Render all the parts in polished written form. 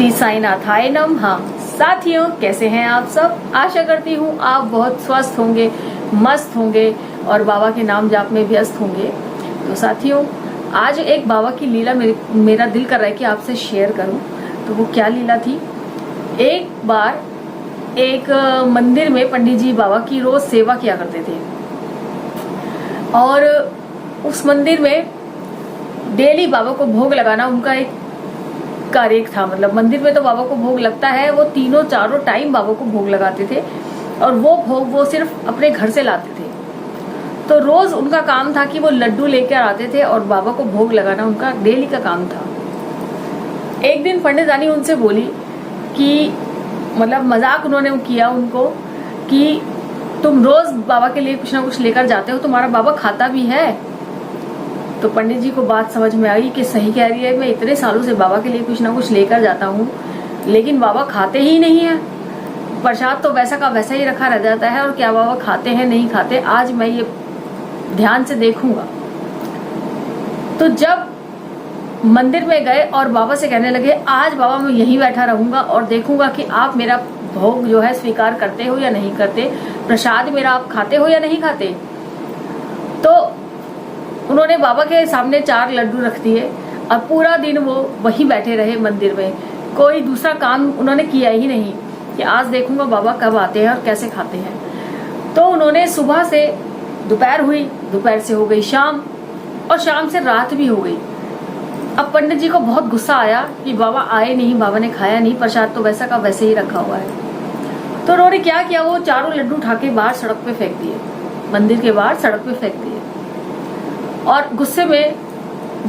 श्री साईनाथाय नमः। साथियों, कैसे हैं आप सब? आशा करती हूँ आप बहुत स्वस्थ होंगे, मस्त होंगे और बाबा के नाम जाप में व्यस्त होंगे। तो साथियों, आज एक बाबा की लीला मेरा दिल कर रहा है कि आपसे शेयर करूं। तो वो क्या लीला थी? एक बार एक मंदिर में पंडित जी बाबा की रोज सेवा किया करते थे और उस मंदिर में डेली बाबा को भोग लगाना उनका एक कार्य था। मतलब मंदिर में तो बाबा को भोग लगता है, वो तीनों चारों टाइम बाबा को भोग लगाते थे और वो भोग वो सिर्फ अपने घर से लाते थे। तो रोज उनका काम था कि वो लड्डू लेकर आते थे और बाबा को भोग लगाना उनका डेली का काम था। एक दिन पंडित रानी उनसे बोली कि मतलब मजाक उन्होंने किया उनको कि तुम रोज बाबा के लिए कुछ ना कुछ लेकर जाते हो, तुम्हारा बाबा खाता भी है। तो पंडित जी को बात समझ में आई कि सही कह रही है, मैं इतने सालों से बाबा के लिए कुछ ना कुछ लेकर जाता हूँ लेकिन बाबा खाते ही नहीं है। प्रसाद तो वैसा का वैसा ही रखा रह जाता है और क्या बाबा खाते हैं नहीं खाते, आज मैं ये ध्यान से देखूंगा। तो जब मंदिर में गए और बाबा से कहने लगे, आज बाबा मैं यहीं बैठा रहूंगा और देखूंगा कि आप मेरा भोग जो है स्वीकार करते हो या नहीं करते, प्रसाद मेरा आप खाते हो या नहीं खाते। तो उन्होंने बाबा के सामने 4 लड्डू रख दिए और पूरा दिन वो वहीं बैठे रहे मंदिर में। कोई दूसरा काम उन्होंने किया ही नहीं कि आज देखूंगा बाबा कब आते हैं और कैसे खाते हैं। तो उन्होंने सुबह से दोपहर हुई, दोपहर से हो गई शाम और शाम से रात भी हो गई। अब पंडित जी को बहुत गुस्सा आया कि बाबा आए नहीं, बाबा ने खाया नहीं, प्रसाद तो वैसा का वैसे ही रखा हुआ है। तो उन्होंने क्या किया, वो 4 लड्डू उठा के बाहर सड़क पे फेंक दिए, मंदिर के बाहर सड़क पे फेंक दिए और गुस्से में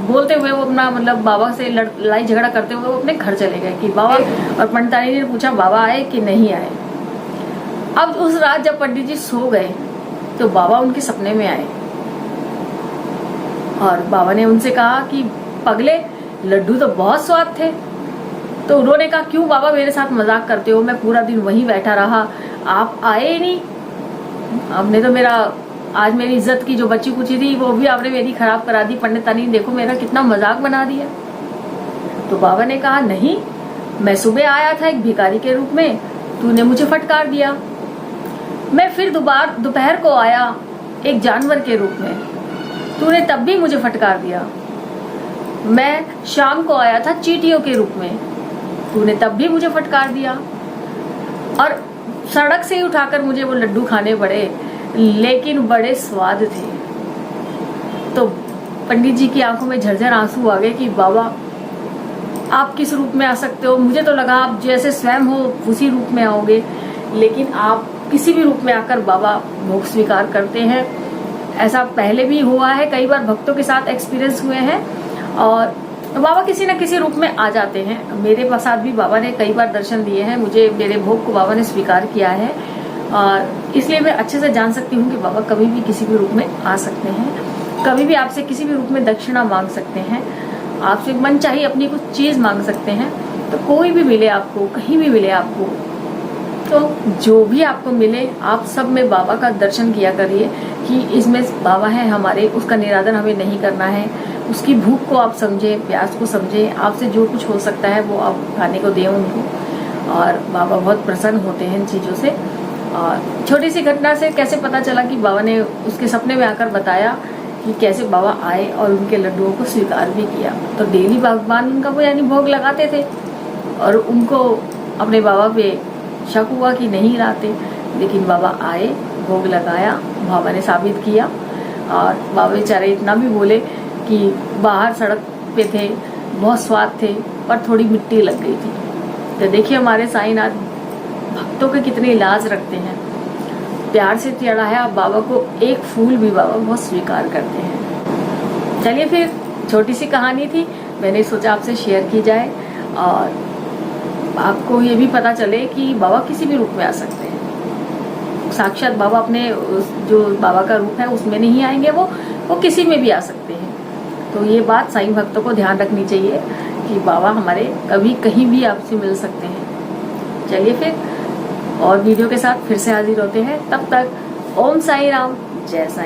बोलते हुए वो अपना मतलब बाबा से लड़ाई झगड़ा करते हुए वो अपने घर चले गए कि बाबा। और पंडित रानी ने पूछा बाबा आए कि नहीं आए। अब उस रात जब पंडित जी सो गए तो बाबा उनके सपने में आए और बाबा ने उनसे कहा कि पगले, लड्डू तो बहुत स्वाद थे। तो उन्होंने कहा, क्यों बाबा मेरे साथ मजाक करते हो, मैं पूरा दिन वहीं बैठा रहा, आप आए ही नहीं। आपने तो आज मेरी इज्जत की जो बची कुची थी वो भी आपने मेरी खराब करा दी। पंडित रानी देखो मेरा कितना मजाक बना दिया। तो बाबा ने कहा, नहीं, मैं सुबह आया था एक भिखारी के रूप में, तूने मुझे फटकार दिया। मैं फिर दोपहर को आया एक जानवर के रूप में, तूने तब भी मुझे फटकार दिया। मैं शाम को आया था चींटियों के रूप में, तूने तब भी मुझे फटकार दिया और सड़क से ही उठाकर मुझे वो लड्डू खाने पड़े, लेकिन बड़े स्वाद थे। तो पंडित जी की आंखों में झरझर आंसू आ गए कि बाबा आप किस रूप में आ सकते हो, मुझे तो लगा आप जैसे स्वयं हो उसी रूप में आओगे, लेकिन आप किसी भी रूप में आकर बाबा भोग स्वीकार करते हैं। ऐसा पहले भी हुआ है, कई बार भक्तों के साथ एक्सपीरियंस हुए हैं और बाबा किसी न किसी रूप में आ जाते हैं। मेरे साथ भी बाबा ने कई बार दर्शन दिए हैं, मुझे मेरे भोग को बाबा ने स्वीकार किया है और इसलिए मैं अच्छे से जान सकती हूँ कि बाबा कभी भी किसी भी रूप में आ सकते हैं, कभी भी आपसे किसी भी रूप में दक्षिणा मांग सकते हैं, आपसे मन चाहिए अपनी कुछ चीज मांग सकते हैं। तो कोई भी मिले आपको, कहीं भी मिले आपको, तो जो भी आपको मिले आप सब में बाबा का दर्शन किया करिए कि इसमें बाबा है हमारे, उसका निरादर हमें नहीं करना है। उसकी भूख को आप समझे, प्यास को समझे, आपसे जो कुछ हो सकता है वो आप खाने को दें उनको और बाबा बहुत प्रसन्न होते हैं इन चीज़ों से। और छोटी सी घटना से कैसे पता चला कि बाबा ने उसके सपने में आकर बताया कि कैसे बाबा आए और उनके लड्डुओं को स्वीकार भी किया। तो डेली भगवान उनका वो यानी भोग लगाते थे और उनको अपने बाबा पे शक हुआ कि नहीं लाते, लेकिन बाबा आए, भोग लगाया, बाबा ने साबित किया। और बाबा बेचारे इतना भी बोले कि बाहर सड़क पे थे, बहुत स्वाद थे पर थोड़ी मिट्टी लग गई थी। तो देखिए हमारे साईनाथ भक्तों के कितने इलाज रखते हैं, प्यार से चढ़ाया बाबा को एक फूल भी बाबा बहुत स्वीकार करते हैं। चलिए फिर छोटी सी कहानी थी, मैंने सोचा आपसे शेयर की जाए और आपको ये भी पता चले कि बाबा किसी भी रूप में आ सकते हैं। साक्षात बाबा अपने जो बाबा का रूप है उसमें नहीं आएंगे, वो किसी में भी आ सकते हैं। तो ये बात साईं भक्तों को ध्यान रखनी चाहिए कि बाबा हमारे कभी कहीं भी आपसे मिल सकते हैं। चलिए फिर और वीडियो के साथ फिर से हाजिर होते हैं, तब तक ओम साई राम, जय साईं।